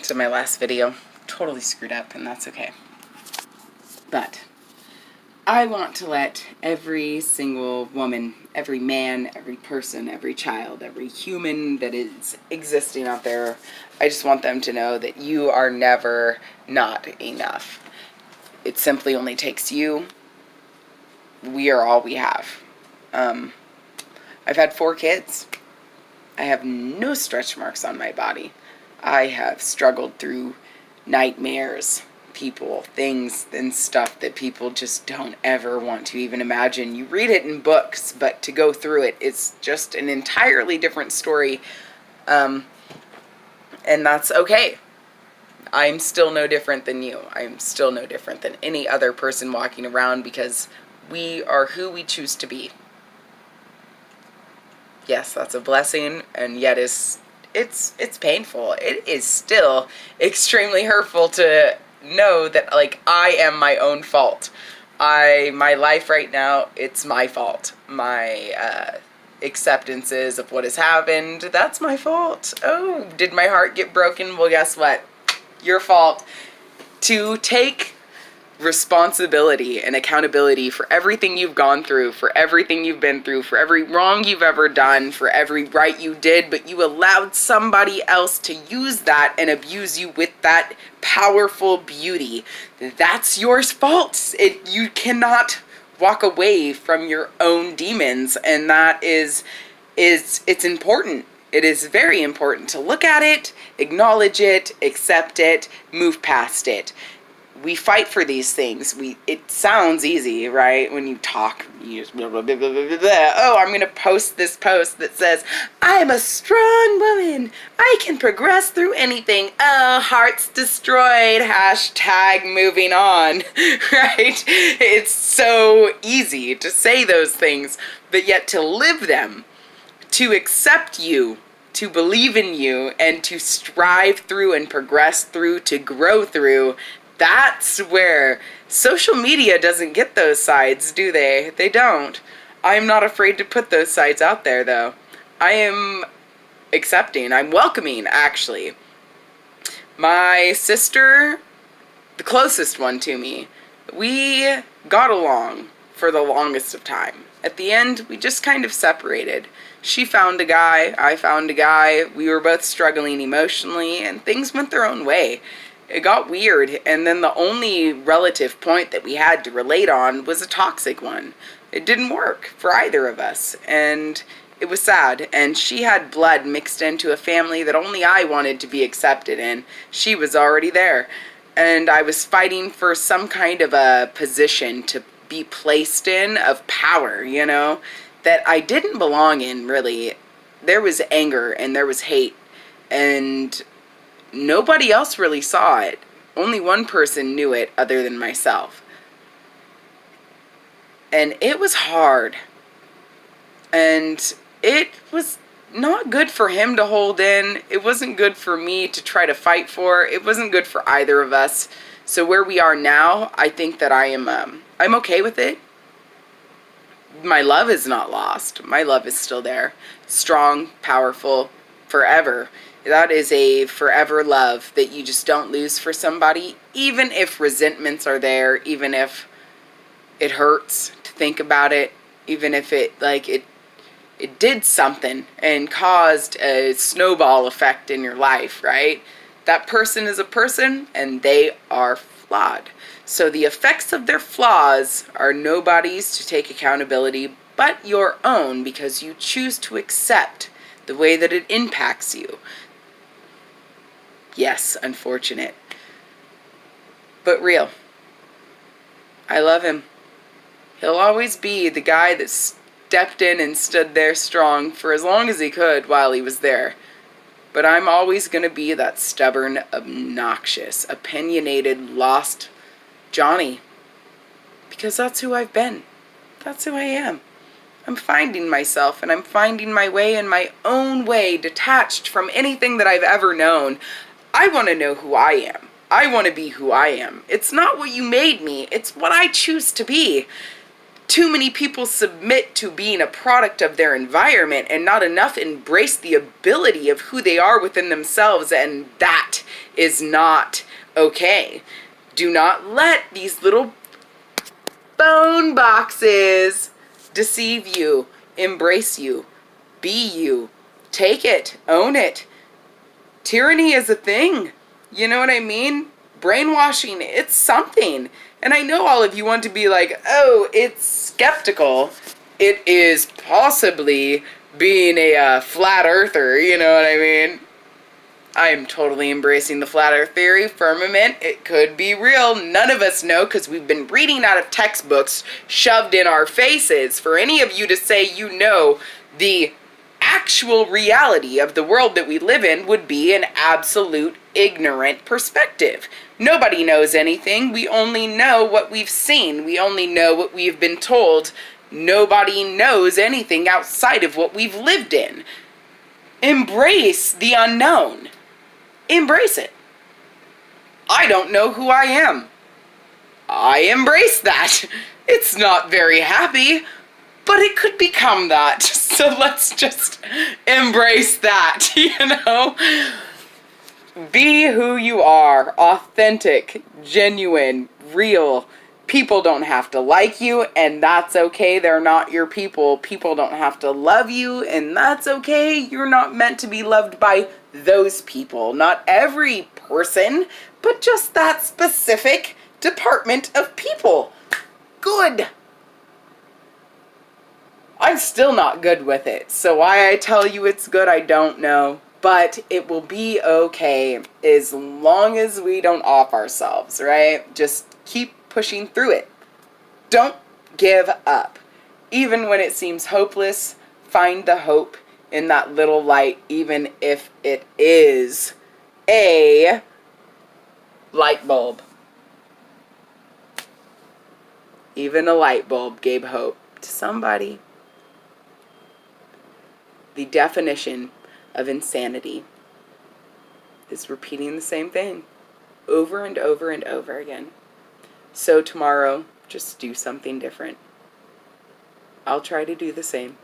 to my last video. Totally screwed up, and that's okay. But I want to let every single woman, every man, every person, every child, every human that is existing out there, I just want them to know that you are never not enough. It simply only takes you. We are all we have. I've had 4 kids. I have no stretch marks on my body. I have struggled through nightmares, people, things, and stuff that people just don't ever want to even imagine. You read it in books, but to go through it, it's just an entirely different story. And that's okay. I'm still no different than you. I'm still no different than any other person walking around, because we are who we choose to be. Yes, that's a blessing, and yet it's painful. It is still extremely hurtful to know that, like, I am my own fault. My life right now, it's my fault. My acceptances of what has happened, that's my fault. Oh, did my heart get broken? Well, guess what? Your fault. To take responsibility and accountability for everything you've gone through, for everything you've been through, for every wrong you've ever done, for every right you did, but you allowed somebody else to use that and abuse you with that powerful beauty. That's your fault. You cannot walk away from your own demons, and that it's important. It is very important to look at it, acknowledge it, accept it, move past it. We fight for these things. It sounds easy, right? When you talk, you just blah, blah, blah, blah, blah, blah. Oh, I'm going to post this post that says, I'm a strong woman. I can progress through anything. Oh, heart's destroyed. Hashtag moving on, right? It's so easy to say those things, but yet to live them, to accept you, to believe in you, and to strive through and progress through, to grow through. That's where social media doesn't get those sides, do they? They don't. I'm not afraid to put those sides out there, though. I am accepting. I'm welcoming, actually. My sister, the closest one to me, we got along for the longest of time. At the end, we just kind of separated. She found a guy, I found a guy. We were both struggling emotionally, and things went their own way. It got weird, and then the only relative point that we had to relate on was a toxic one. It didn't work for either of us, and it was sad. And she had blood mixed into a family that only I wanted to be accepted in. She was already there, and I was fighting for some kind of a position to be placed in of power, that I didn't belong in, really. There was anger, and there was hate, and nobody else really saw it. Only one person knew it other than myself. And it was hard. And it was not good for him to hold in. It wasn't good for me to try to fight for. It wasn't good for either of us. So where we are now, I think that I'm okay with it. My love is not lost. My love is still there. Strong, powerful, forever. That is a forever love that you just don't lose for somebody, even if resentments are there, even if it hurts to think about it, even if it did something and caused a snowball effect in your life, right? That person is a person, and they are flawed. So the effects of their flaws are nobody's to take accountability but your own, because you choose to accept the way that it impacts you. Yes, unfortunate, but real. I love him. He'll always be the guy that stepped in and stood there strong for as long as he could while he was there. But I'm always going to be that stubborn, obnoxious, opinionated, lost Johnny. Because that's who I've been. That's who I am. I'm finding myself, and I'm finding my way in my own way, detached from anything that I've ever known. I want to know who I am. I want to be who I am. It's not what you made me. It's what I choose to be. Too many people submit to being a product of their environment, and not enough embrace the ability of who they are within themselves, and that is not okay. Do not let these little bone boxes deceive you. Embrace you. Be you. Take it. Own it. Tyranny is a thing. You know what I mean? Brainwashing, it's something. And I know all of you want to be like, oh, it's skeptical. It is possibly being a flat earther, you know what I mean? I am totally embracing the flat earth theory. Firmament, it could be real. None of us know because we've been reading out of textbooks shoved in our faces. For any of you to say you know the actual reality of the world that we live in would be an absolute ignorant perspective. Nobody knows anything. We only know what we've seen. We only know what we've been told. Nobody knows anything outside of what we've lived in. Embrace the unknown. Embrace it. I don't know who I am. I embrace that. It's not very happy, but it could become that. So let's just embrace that, you know? Be who you are. Authentic, genuine, real. People don't have to like you, and that's okay. They're not your people. People don't have to love you, and that's okay. You're not meant to be loved by those people. Not every person, but just that specific department of people. Good. I'm still not good with it, so why I tell you it's good, I don't know. But it will be okay as long as we don't off ourselves, right? Just keep pushing through it. Don't give up. Even when it seems hopeless, find the hope in that little light, even if it is a light bulb. Even a light bulb gave hope to somebody. The definition of insanity is repeating the same thing over and over and over again. So tomorrow, just do something different. I'll try to do the same.